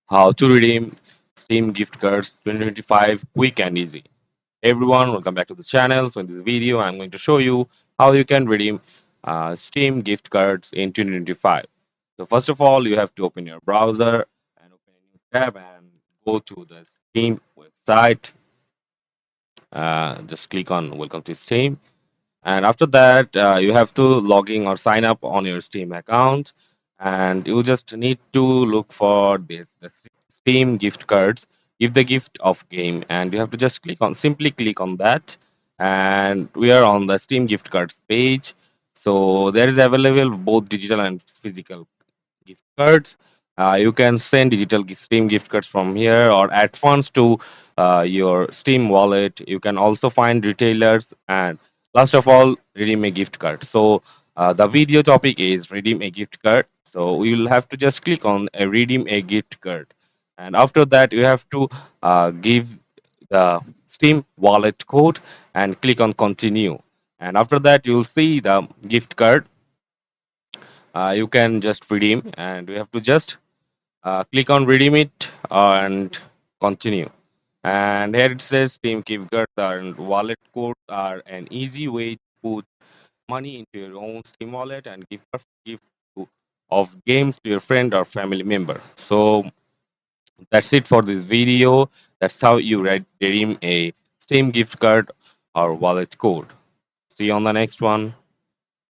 How to redeem Steam gift cards 2025 quick and easy. Hey everyone, welcome back to the channel. So in this video, I'm going to show you how you can redeem Steam gift cards in 2025. So first of all, you have to open your browser and open a new tab and go to the Steam website. Just click on Welcome to Steam. And after that, you have to log in or sign up on your Steam account, and you just need to look for the Steam gift cards. Give the gift of game, and you have to just simply click on that, and we are on the Steam gift cards page. So there is available both digital and physical gift cards. You can send Steam gift cards from here or add funds to your Steam wallet. You can also find retailers and last of all, redeem a gift card. So the video topic is redeem a gift card. So we will have to just click on a redeem a gift card, and after that you have to give the Steam wallet code and click on continue. And after that, you'll see the gift card you can just redeem, and you have to just click on redeem it and continue. And here it says Steam gift cards and wallet codes are an easy way to put money into your own Steam wallet and give perfect gift of games to your friend or family member. So that's it for this video. That's how you redeem a Steam gift card or wallet code. See you on the next one.